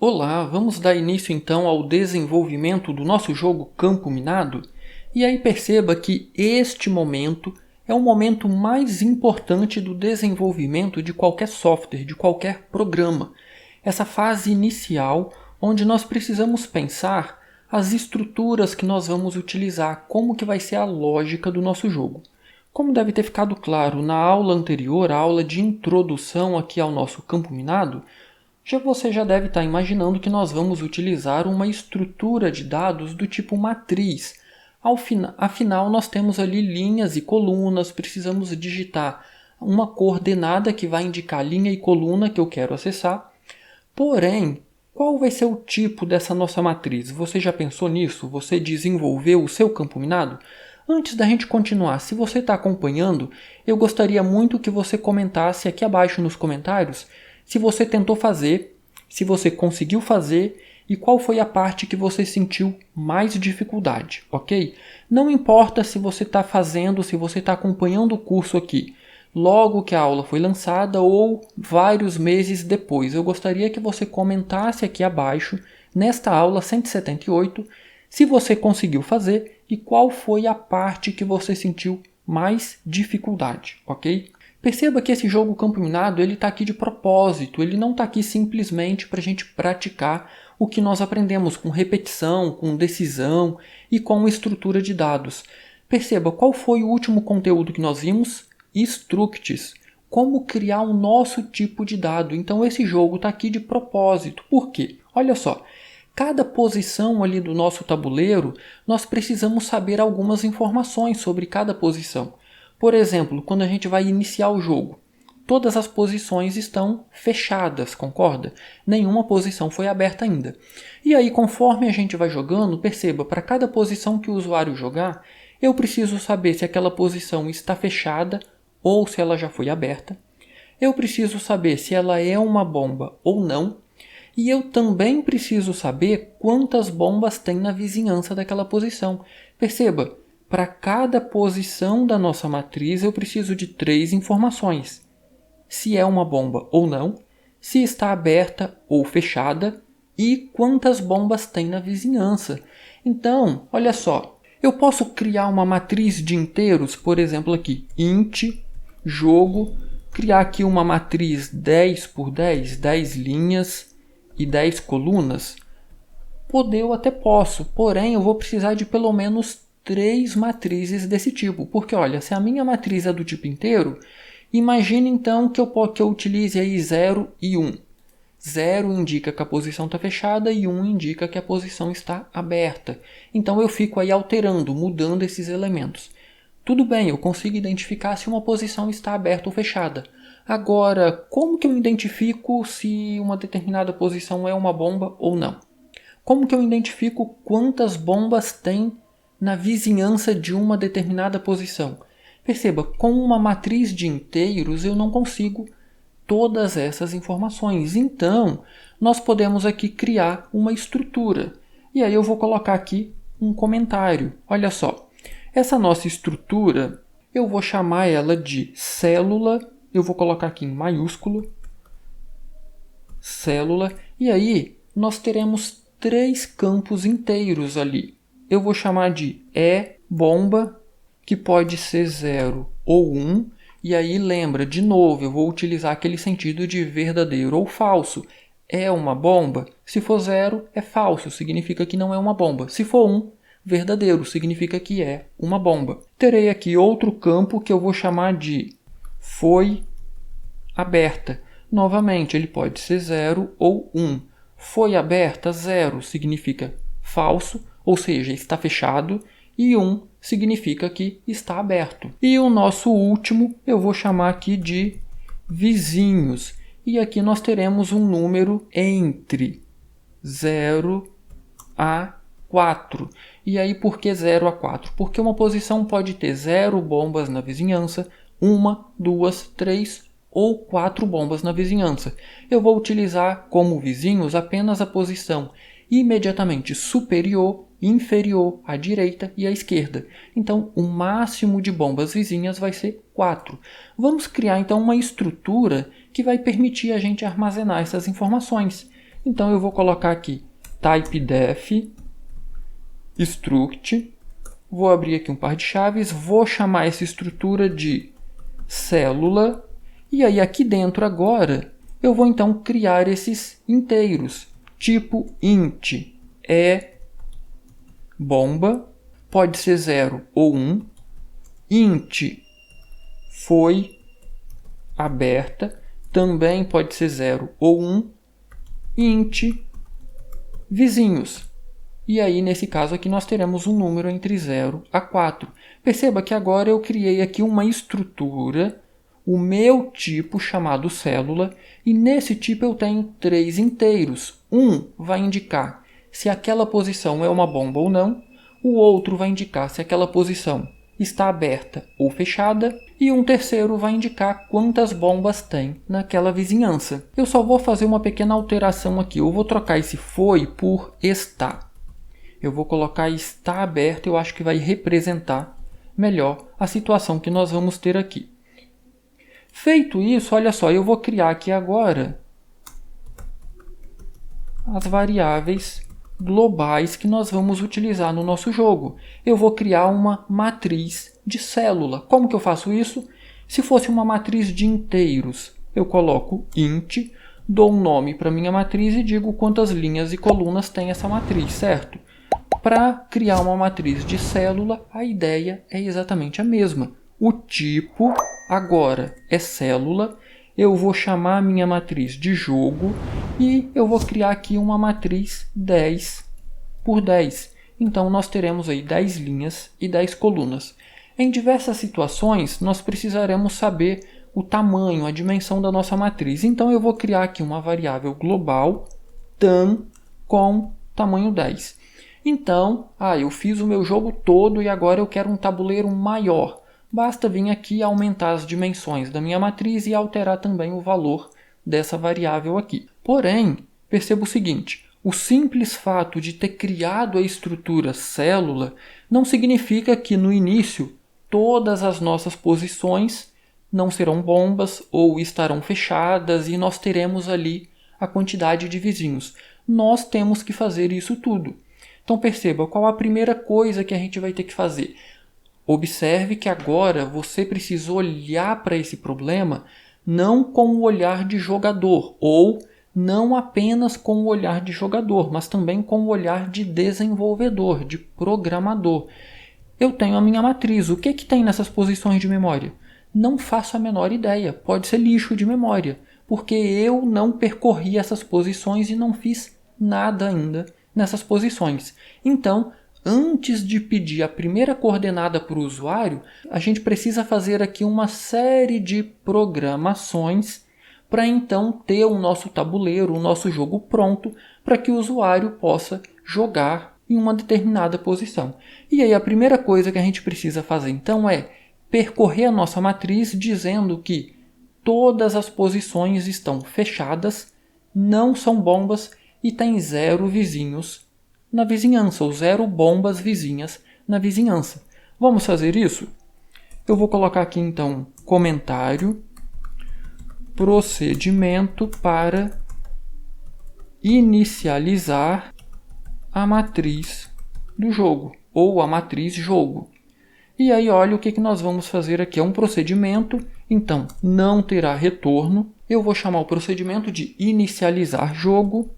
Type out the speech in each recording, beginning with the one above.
Olá, vamos dar início então ao desenvolvimento do nosso jogo Campo Minado? E aí perceba que este momento é o momento mais importante do desenvolvimento de qualquer software, de qualquer programa. Essa fase inicial onde nós precisamos pensar as estruturas que nós vamos utilizar, como que vai ser a lógica do nosso jogo. Como deve ter ficado claro na aula anterior, a aula de introdução aqui ao nosso Campo Minado, você já deve estar imaginando que nós vamos utilizar uma estrutura de dados do tipo matriz. Afinal, nós temos ali linhas e colunas, precisamos digitar uma coordenada que vai indicar linha e coluna que eu quero acessar. Porém, qual vai ser o tipo dessa nossa matriz? Você já pensou nisso? Você desenvolveu o seu campo minado? Antes da gente continuar, se você está acompanhando, eu gostaria muito que você comentasse aqui abaixo nos comentários se você tentou fazer, se você conseguiu fazer e qual foi a parte que você sentiu mais dificuldade, ok? Não importa se você está fazendo, se você está acompanhando o curso aqui logo que a aula foi lançada ou vários meses depois. Eu gostaria que você comentasse aqui abaixo, nesta aula 178, se você conseguiu fazer e qual foi a parte que você sentiu mais dificuldade, ok? Perceba que esse jogo Campo Minado está aqui de propósito, ele não está aqui simplesmente para a gente praticar o que nós aprendemos com repetição, com decisão e com estrutura de dados. Perceba, qual foi o último conteúdo que nós vimos? Structs, como criar o nosso tipo de dado. Então esse jogo está aqui de propósito. Por quê? Olha só, cada posição ali do nosso tabuleiro, nós precisamos saber algumas informações sobre cada posição. Por exemplo, quando a gente vai iniciar o jogo, todas as posições estão fechadas, concorda? Nenhuma posição foi aberta ainda. E aí, conforme a gente vai jogando, perceba, para cada posição que o usuário jogar, eu preciso saber se aquela posição está fechada ou se ela já foi aberta. Eu preciso saber se ela é uma bomba ou não. E eu também preciso saber quantas bombas tem na vizinhança daquela posição. Perceba, para cada posição da nossa matriz eu preciso de 3 informações. Se é uma bomba ou não, se está aberta ou fechada e quantas bombas tem na vizinhança. Então, olha só, eu posso criar uma matriz de inteiros, por exemplo aqui, int, jogo, criar aqui uma matriz 10 por 10, 10 linhas e 10 colunas. Eu até posso, porém eu vou precisar de pelo menos 3 matrizes desse tipo, porque olha, se a minha matriz é do tipo inteiro, imagine então que eu utilize aí 0 e 1. 0 indica que a posição está fechada e 1 indica que a posição está aberta. Então eu fico aí alterando, mudando esses elementos. Tudo bem, eu consigo identificar se uma posição está aberta ou fechada. Agora, como que eu identifico se uma determinada posição é uma bomba ou não? Como que eu identifico quantas bombas tem na vizinhança de uma determinada posição? Perceba, com uma matriz de inteiros eu não consigo todas essas informações. Então, nós podemos aqui criar uma estrutura. E aí eu vou colocar aqui um comentário. Olha só, essa nossa estrutura, eu vou chamar ela de célula. Eu vou colocar aqui em maiúsculo, célula. E aí nós teremos 3 campos inteiros ali. Eu vou chamar de bomba, que pode ser 0 ou 1. E aí lembra, de novo, eu vou utilizar aquele sentido de verdadeiro ou falso. É uma bomba? Se for 0, é falso, significa que não é uma bomba. Se for 1, verdadeiro, significa que é uma bomba. Terei aqui outro campo que eu vou chamar de foi aberta. Novamente, ele pode ser 0 ou 1. Foi aberta, 0 significa falso, ou seja, está fechado, e 1 significa que está aberto. E o nosso último eu vou chamar aqui de vizinhos. E aqui nós teremos um número entre 0 a 4. E aí por que 0 a 4? Porque uma posição pode ter 0 bombas na vizinhança, 1, 2, 3 ou 4 bombas na vizinhança. Eu vou utilizar como vizinhos apenas a posição imediatamente superior, inferior, à direita e à esquerda. Então, o máximo de bombas vizinhas vai ser 4. Vamos criar então uma estrutura que vai permitir a gente armazenar essas informações. Então eu vou colocar aqui typedef struct, vou abrir aqui um par de chaves, vou chamar essa estrutura de célula, e aí aqui dentro agora eu vou então criar esses inteiros, tipo int é bomba, pode ser 0 ou 1, int foi aberta, também pode ser 0 ou 1, int vizinhos. E aí, nesse caso aqui, nós teremos um número entre 0 a 4. Perceba que agora eu criei aqui uma estrutura, o meu tipo chamado célula, e nesse tipo eu tenho 3 inteiros. Um vai indicar se aquela posição é uma bomba ou não, o outro vai indicar se aquela posição está aberta ou fechada, e um terceiro vai indicar quantas bombas tem naquela vizinhança. Eu só vou fazer uma pequena alteração aqui. Eu vou trocar esse foi por está. Eu vou colocar está aberto, eu acho que vai representar melhor a situação que nós vamos ter aqui. Feito isso, olha só, eu vou criar aqui agora as variáveis globais que nós vamos utilizar no nosso jogo. Eu vou criar uma matriz de célula. Como que eu faço isso? Se fosse uma matriz de inteiros, eu coloco int, dou um nome para minha matriz e digo quantas linhas e colunas tem essa matriz, certo? Para criar uma matriz de célula, a ideia é exatamente a mesma. O tipo agora é célula, eu vou chamar a minha matriz de jogo e eu vou criar aqui uma matriz 10 por 10. Então nós teremos aí 10 linhas e 10 colunas. Em diversas situações, nós precisaremos saber o tamanho, a dimensão da nossa matriz. Então eu vou criar aqui uma variável global tam com tamanho 10. Então, eu fiz o meu jogo todo e agora eu quero um tabuleiro maior. Basta vir aqui aumentar as dimensões da minha matriz e alterar também o valor dessa variável aqui. Porém, perceba o seguinte, o simples fato de ter criado a estrutura célula não significa que no início todas as nossas posições não serão bombas ou estarão fechadas e nós teremos ali a quantidade de vizinhos. Nós temos que fazer isso tudo. Então perceba qual a primeira coisa que a gente vai ter que fazer. Observe que agora você precisa olhar para esse problema não com o olhar de jogador, ou não apenas com o olhar de jogador, mas também com o olhar de desenvolvedor, de programador. Eu tenho a minha matriz, o que tem nessas posições de memória? Não faço a menor ideia, pode ser lixo de memória, porque eu não percorri essas posições e não fiz nada ainda nessas posições. Então, antes de pedir a primeira coordenada para o usuário, a gente precisa fazer aqui uma série de programações para então ter o nosso tabuleiro, o nosso jogo pronto, para que o usuário possa jogar em uma determinada posição. E aí a primeira coisa que a gente precisa fazer então é percorrer a nossa matriz dizendo que todas as posições estão fechadas, não são bombas e tem 0 vizinhos na vizinhança, ou 0 bombas vizinhas na vizinhança. Vamos fazer isso? Eu vou colocar aqui então comentário, procedimento para inicializar a matriz do jogo, ou a matriz jogo. E aí olha o que nós vamos fazer aqui, é um procedimento, então não terá retorno. Eu vou chamar o procedimento de inicializar jogo,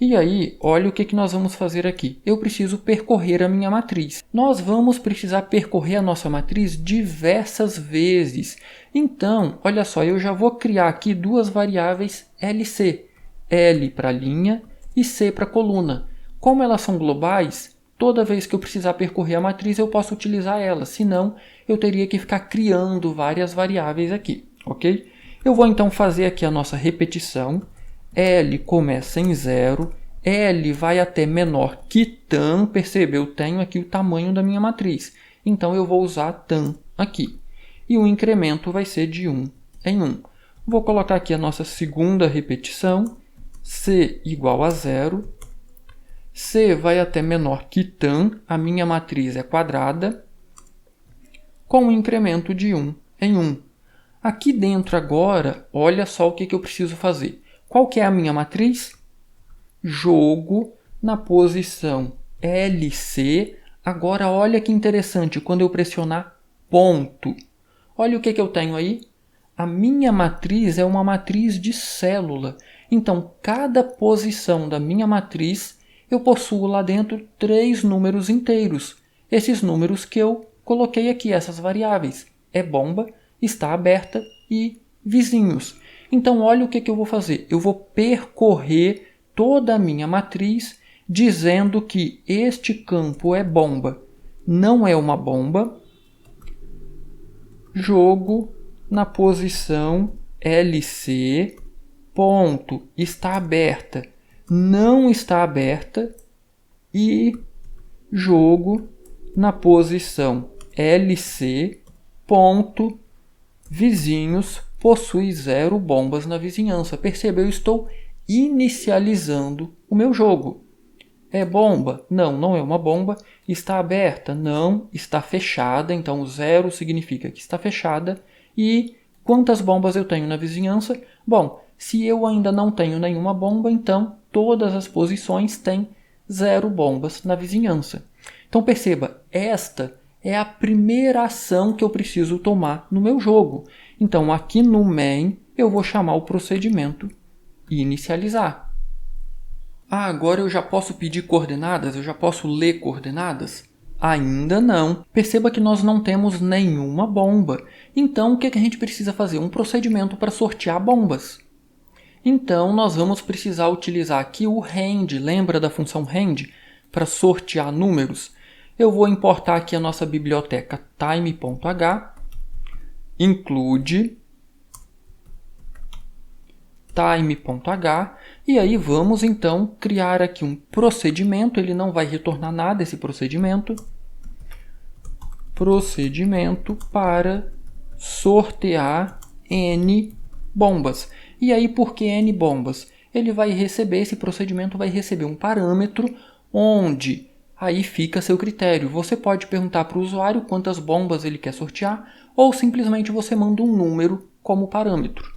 e aí, olha o que nós vamos fazer aqui. Eu preciso percorrer a minha matriz. Nós vamos precisar percorrer a nossa matriz diversas vezes. Então, olha só, eu já vou criar aqui duas variáveis LC. L para linha e C para coluna. Como elas são globais, toda vez que eu precisar percorrer a matriz, eu posso utilizar elas. Senão, eu teria que ficar criando várias variáveis aqui, ok? Eu vou então fazer aqui a nossa repetição. L começa em 0, L vai até menor que tam, percebe? Eu tenho aqui o tamanho da minha matriz. Então eu vou usar tam aqui. E o incremento vai ser de 1 em 1. Vou colocar aqui a nossa segunda repetição. C igual a 0. C vai até menor que tam, a minha matriz é quadrada, com um incremento de 1 em 1. Aqui dentro agora, olha só o que eu preciso fazer. Qual que é a minha matriz? Jogo na posição LC. Agora olha que interessante, quando eu pressionar ponto. Olha o que eu tenho aí. A minha matriz é uma matriz de célula. Então, cada posição da minha matriz, eu possuo lá dentro 3 números inteiros. Esses números que eu coloquei aqui, essas variáveis. É bomba, está aberta e vizinhos. Então, olha o que eu vou fazer. Eu vou percorrer toda a minha matriz dizendo que este campo é bomba. Não é uma bomba. Jogo na posição LC, ponto, está aberta, não está aberta, e jogo na posição LC, ponto, vizinhos, possui 0 bombas na vizinhança. Perceba, eu estou inicializando o meu jogo. É bomba? Não, não é uma bomba. Está aberta? Não, está fechada. Então, 0 significa que está fechada. E quantas bombas eu tenho na vizinhança? Bom, se eu ainda não tenho nenhuma bomba, então todas as posições têm 0 bombas na vizinhança. Então, perceba, esta é a primeira ação que eu preciso tomar no meu jogo. Então, aqui no main, eu vou chamar o procedimento inicializar. Agora eu já posso pedir coordenadas? Eu já posso ler coordenadas? Ainda não. Perceba que nós não temos nenhuma bomba. Então, o que a gente precisa fazer? Um procedimento para sortear bombas. Então, nós vamos precisar utilizar aqui o rand. Lembra da função rand? Para sortear números. Eu vou importar aqui a nossa biblioteca time.h, include time.h, e aí vamos então criar aqui um procedimento. Ele não vai retornar nada, esse procedimento. Procedimento para sortear n bombas. E aí, por que n bombas? Ele vai receber, esse procedimento vai receber um parâmetro onde aí fica a seu critério. Você pode perguntar para o usuário quantas bombas ele quer sortear, ou simplesmente você manda um número como parâmetro.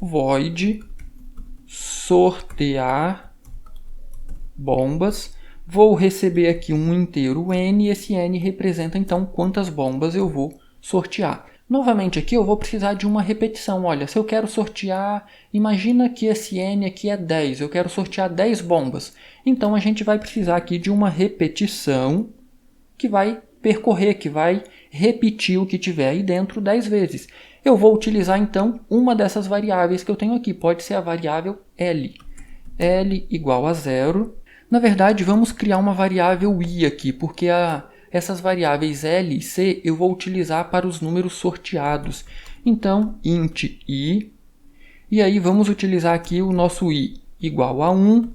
Void sortear bombas. Vou receber aqui um inteiro n, e esse n representa então quantas bombas eu vou sortear. Novamente aqui eu vou precisar de uma repetição. Olha, se eu quero sortear, imagina que esse n aqui é 10, eu quero sortear 10 bombas. Então a gente vai precisar aqui de uma repetição que vai percorrer, que vai repetir o que tiver aí dentro 10 vezes. Eu vou utilizar então uma dessas variáveis que eu tenho aqui, pode ser a variável L. L igual a 0. Na verdade, vamos criar uma variável i aqui, porque essas variáveis L e C eu vou utilizar para os números sorteados. Então, int i, e aí vamos utilizar aqui o nosso i igual a 1,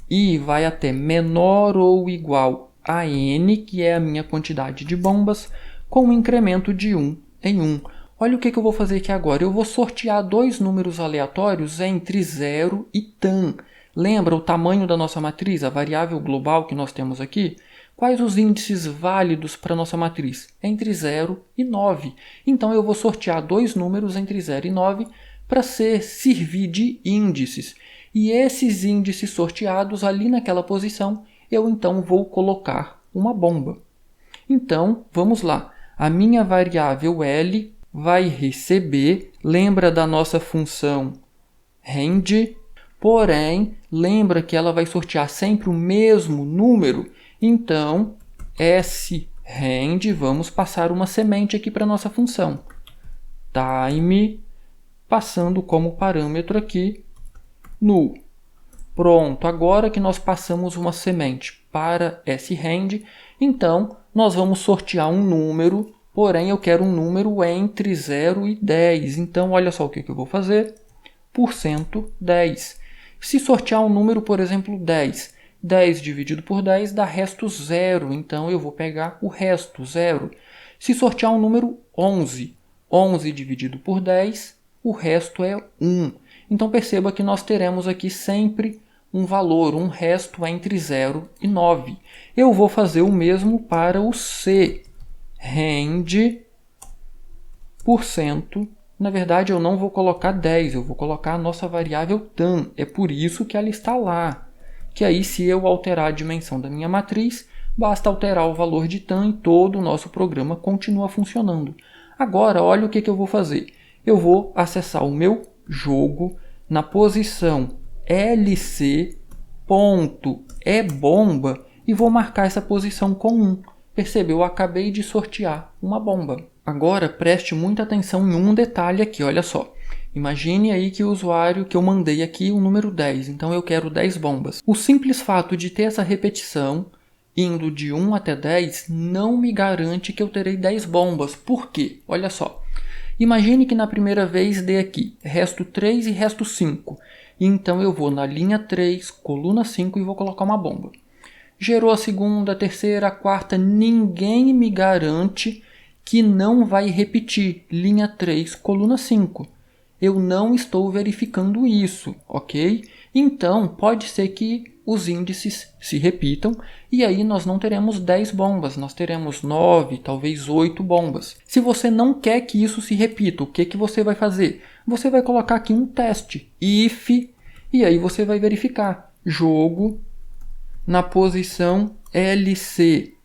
i vai até menor ou igual a n, que é a minha quantidade de bombas, com um incremento de 1 em 1. Olha o que eu vou fazer aqui agora. Eu vou sortear 2 números aleatórios entre 0 e tan. Lembra o tamanho da nossa matriz, a variável global que nós temos aqui? Quais os índices válidos para a nossa matriz? Entre 0 e 9. Então, eu vou sortear 2 números entre 0 e 9 para servir de índices. E esses índices sorteados ali naquela posição, eu então vou colocar uma bomba. Então, vamos lá. A minha variável L vai receber, lembra da nossa função rand, porém, lembra que ela vai sortear sempre o mesmo número. Então, sRand, vamos passar uma semente aqui para a nossa função. Time, passando como parâmetro aqui, null. Pronto, agora que nós passamos uma semente para sRand, então nós vamos sortear um número, porém eu quero um número entre 0 e 10. Então, olha só o que eu vou fazer. %10. Se sortear um número, por exemplo, 10. 10 dividido por 10 dá resto 0. Então, eu vou pegar o resto, 0. Se sortear um número 11. 11 dividido por 10, o resto é 1. Então, perceba que nós teremos aqui sempre um valor, um resto entre 0 e 9. Eu vou fazer o mesmo para o C. Rand Na verdade, eu não vou colocar 10, eu vou colocar a nossa variável tan. É por isso que ela está lá. Que aí, se eu alterar a dimensão da minha matriz, basta alterar o valor de tan e todo o nosso programa continua funcionando. Agora, olha o que eu vou fazer. Eu vou acessar o meu jogo na posição lc.ebomba e vou marcar essa posição com 1. Percebeu? Eu acabei de sortear uma bomba. Agora, preste muita atenção em um detalhe aqui, olha só. Imagine aí que o usuário que eu mandei aqui, o número 10, então eu quero 10 bombas. O simples fato de ter essa repetição, indo de 1 até 10, não me garante que eu terei 10 bombas. Por quê? Olha só. Imagine que na primeira vez dê aqui, resto 3 e resto 5. Então eu vou na linha 3, coluna 5 e vou colocar uma bomba. Gerou a segunda, a terceira, a quarta, ninguém me garante que não vai repetir linha 3, coluna 5. Eu não estou verificando isso, ok? Então, pode ser que os índices se repitam e aí nós não teremos 10 bombas, nós teremos 9, talvez 8 bombas. Se você não quer que isso se repita, o que você vai fazer? Você vai colocar aqui um teste, if, e aí você vai verificar. Jogo na posição lc.ebomba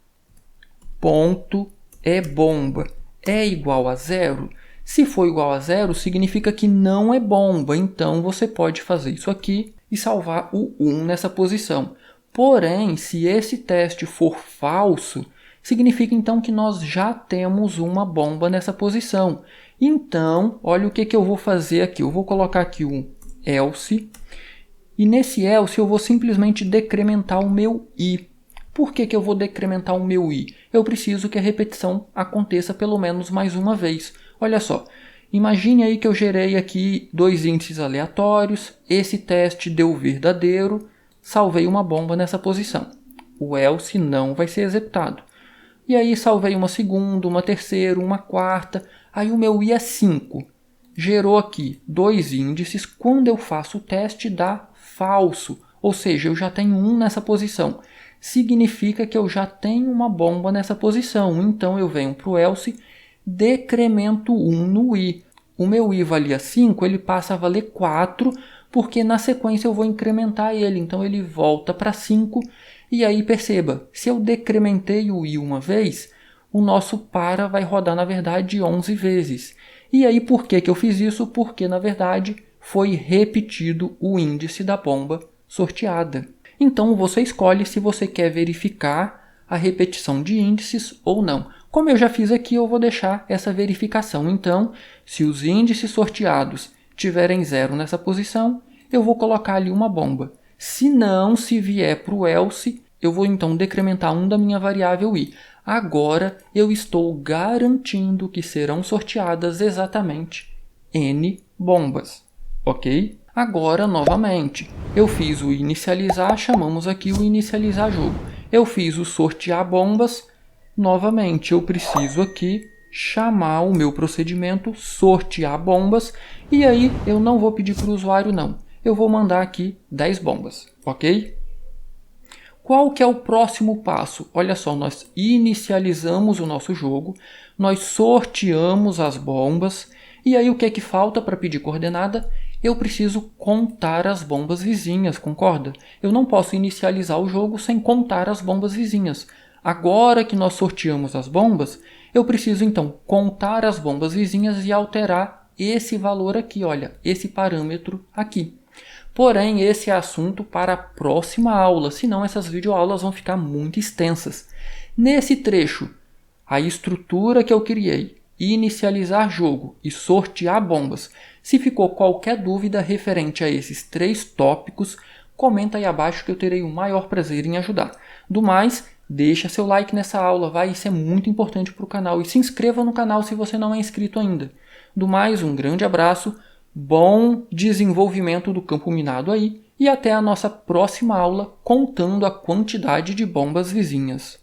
é igual a 0? Se for igual a 0, significa que não é bomba, então você pode fazer isso aqui e salvar o 1 nessa posição. Porém, se esse teste for falso, significa então que nós já temos uma bomba nessa posição. Então, olha o que eu vou fazer aqui. Eu vou colocar aqui um else, e nesse else eu vou simplesmente decrementar o meu i. Por que eu vou decrementar o meu i? Eu preciso que a repetição aconteça pelo menos mais uma vez. Olha só, imagine aí que eu gerei aqui 2 índices aleatórios, esse teste deu verdadeiro, salvei uma bomba nessa posição. O else não vai ser executado. E aí salvei uma segunda, uma terceira, uma quarta, aí o meu i é 5. Gerou aqui 2 índices, quando eu faço o teste dá falso, ou seja, eu já tenho 1 nessa posição. Significa que eu já tenho uma bomba nessa posição, então eu venho para o else, decremento 1 no i. O meu i valia 5, ele passa a valer 4, porque na sequência eu vou incrementar ele, então ele volta para 5. E aí perceba, se eu decrementei o i uma vez, o nosso para vai rodar na verdade 11 vezes. E aí por que eu fiz isso? Porque na verdade foi repetido o índice da bomba sorteada. Então você escolhe se você quer verificar a repetição de índices ou não. Como eu já fiz aqui, eu vou deixar essa verificação. Então, se os índices sorteados tiverem 0 nessa posição, eu vou colocar ali uma bomba. Se não, se vier para o else, eu vou então decrementar 1 da minha variável i. Agora eu estou garantindo que serão sorteadas exatamente n bombas, ok? Agora, novamente, eu fiz o inicializar, chamamos aqui o inicializar jogo. Eu fiz o sortear bombas, novamente eu preciso aqui chamar o meu procedimento sortear bombas e aí eu não vou pedir para o usuário não. Eu vou mandar aqui 10 bombas, ok? Qual que é o próximo passo? Olha só, nós inicializamos o nosso jogo, nós sorteamos as bombas e aí o que é que falta para pedir coordenada? Eu preciso contar as bombas vizinhas, concorda? Eu não posso inicializar o jogo sem contar as bombas vizinhas. Agora que nós sorteamos as bombas, eu preciso então contar as bombas vizinhas e alterar esse valor aqui, olha, esse parâmetro aqui. Porém, esse é assunto para a próxima aula, senão essas videoaulas vão ficar muito extensas. Nesse trecho, a estrutura que eu criei, inicializar jogo e sortear bombas. Se ficou qualquer dúvida referente a esses 3 tópicos, comenta aí abaixo que eu terei o maior prazer em ajudar. Do mais, deixa seu like nessa aula, vai, isso é muito importante para o canal. E se inscreva no canal se você não é inscrito ainda. Do mais, um grande abraço, bom desenvolvimento do campo minado aí e até a nossa próxima aula contando a quantidade de bombas vizinhas.